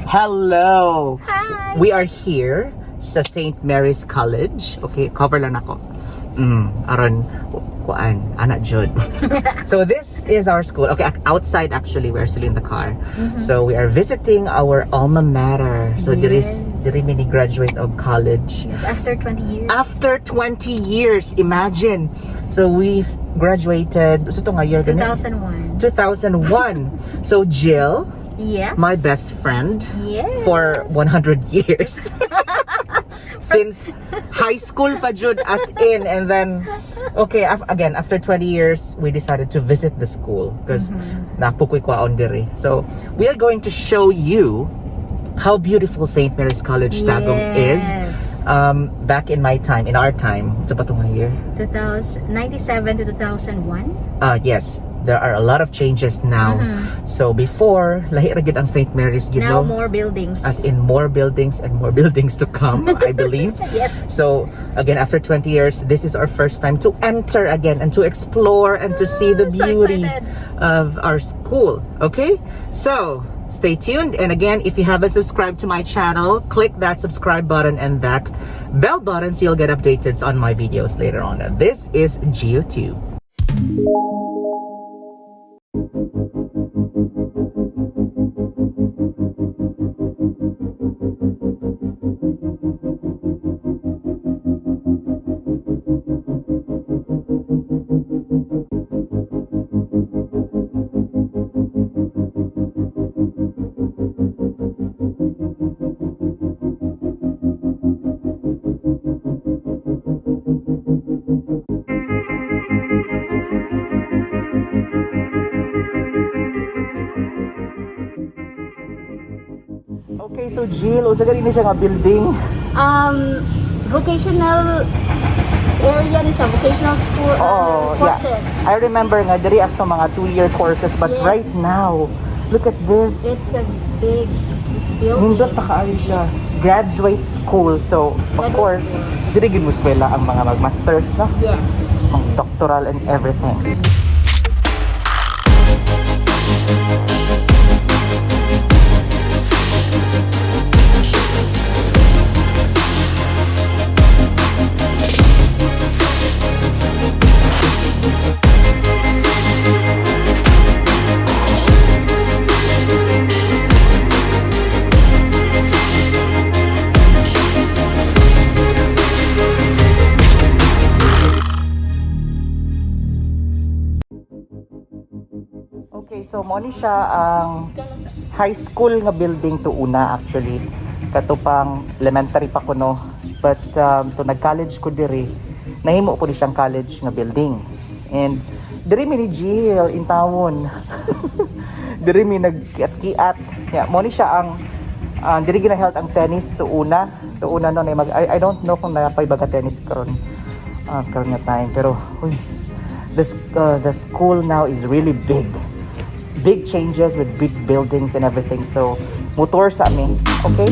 Hello! Hi! We are here sa St. Mary's College. Okay, cover lang ako. Aron, kuan, anak jud. So this is our school. Okay, outside actually, we're still in the car. So we are visiting our alma mater. So Yes. diri mini graduate of college. Yes, after 20 years. After 20 years, imagine. So we've graduated, so ito nga year, 2001. 2001. So Jill, Yes. my best friend Yes. for 100 years. Since high school pa jud as in, and then okay, again after 20 years we decided to visit the school because napukoy kwaon diri. So we are going to show you how beautiful St. Mary's College Tagum is. Back in my time, in our time, ito ba itong year? 1997 to 2001. Yes. There are a lot of changes now. So before, lahi ra gyud ang St. Mary's, you Now know, more buildings. as in more buildings and more buildings to come, I believe. Yes. So again, after 20 years, this is our first time to enter again and to explore and to see the So beauty excited. of our school. Okay, so stay tuned, and again, if you haven't subscribed to my channel, click that subscribe button and that bell button so you'll get updated on my videos later on. This is GeoTube. Okay, so Jill, unsa gani ni siya nga building? Vocational area ni siya, vocational school courses. Yeah. I remember nga diri ato mga 2-year courses, but Yes. right now, look at this. It's a big building. Nindot pa kaayo siya. Graduate school. So, of Graduate course, diri gid mo eskwela ang mga mag-masters na, Yes. mga doctoral and everything. Okay, so mo ni siya ang high school nga building to una actually. Katupang elementary pa ko no. But to nag-college ko diri, nahimo ko ni siyang college nga building. And diri mi ni Jill in tawon. Diri mi nagkiat-kiat. Yeah, mo ni siya ang diri ginaheld ang tennis to una. To una no I don't know kung napay baga tennis karon. Karon nga time pero uy, the school now is really big. Big changes with big buildings and everything. So, motor sa amin. Okay?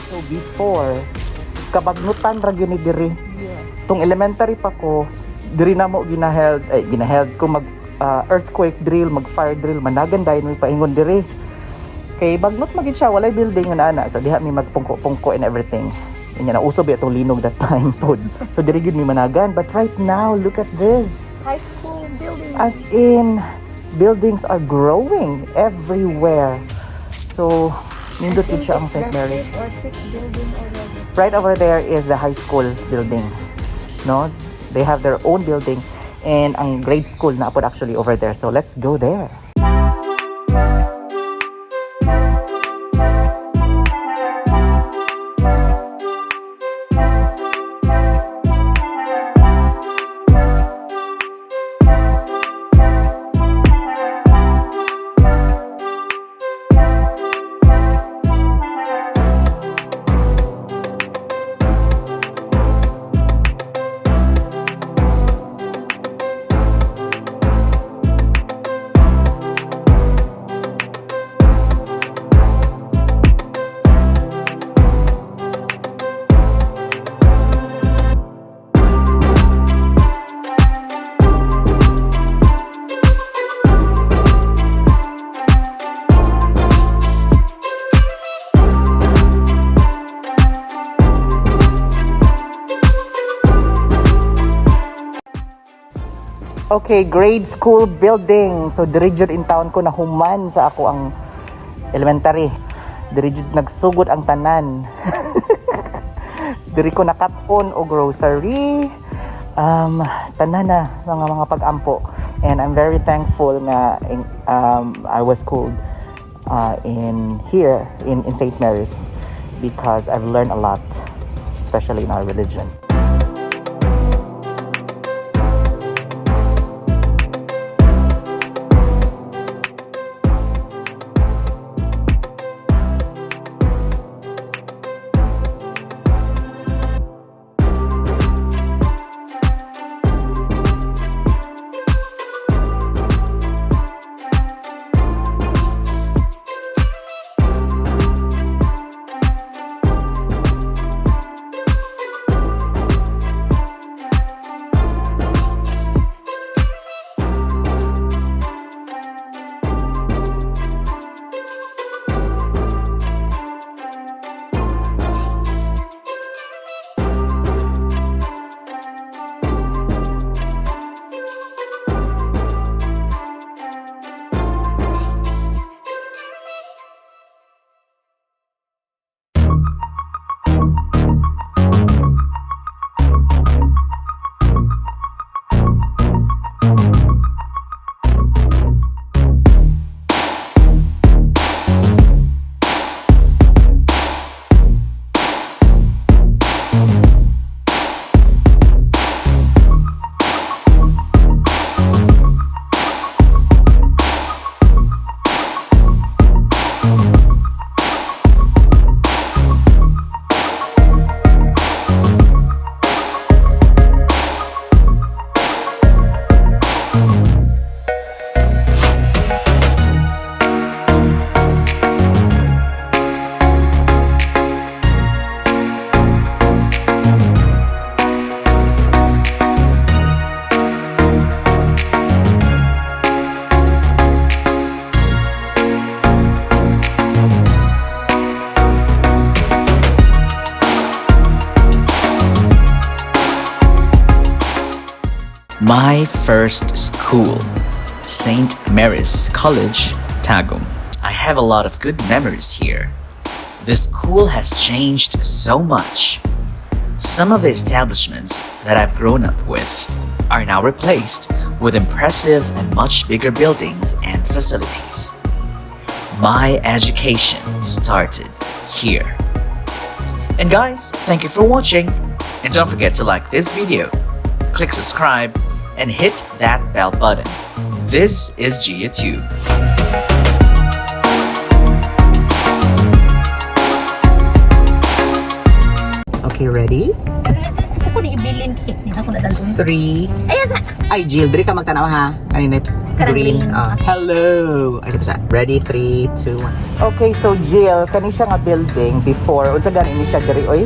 So before, kabagnutan ra gyud ni diri. Yes. Tung elementary pa ko, diri na mo ginaheld ko mag earthquake drill, mag fire drill, managan dahil may paingon diri. Kay bagnot magid siya, walay building nga ana. So diha mi magpungko-pungko and everything. Inya na usob itong linog that time pod. So diri gid mi managan, but right now look at this. High school building. As in buildings are growing everywhere. So nindot gid siya ang St. Mary. Or sixth building already. Right over there is the high school building. No? They have their own building and ang grade school na pod actually over there. So let's go there. Okay, grade school building. So diri jud in town ko nahuman sa ako ang elementary. Diri jud nagsugod ang tanan. Diri ko nakat-on og grocery. Tanan na mga pag-ampo. And I'm very thankful na I was schooled in here in St. Mary's because I've learned a lot, especially in our religion. My first school, St. Mary's College Tagum. I have a lot of good memories here. This school has changed so much. Some of the establishments that I've grown up with are now replaced with impressive and much bigger buildings and facilities. My education started here. And guys, thank you for watching. And don't forget to like this video, click subscribe, and hit that bell button. This is GiaTube. Okay, ready? Ako na ibilin cake din ako na dalun. 3. Ayan sa. Ay, Jill, diri ka magtanaw ha. Ano na? Green. Green. Hello. Ay, sa. Ready? 3, 2, 1. Okay, so Jill, kani siya nga building before. Unsa gani ni siya diri oy?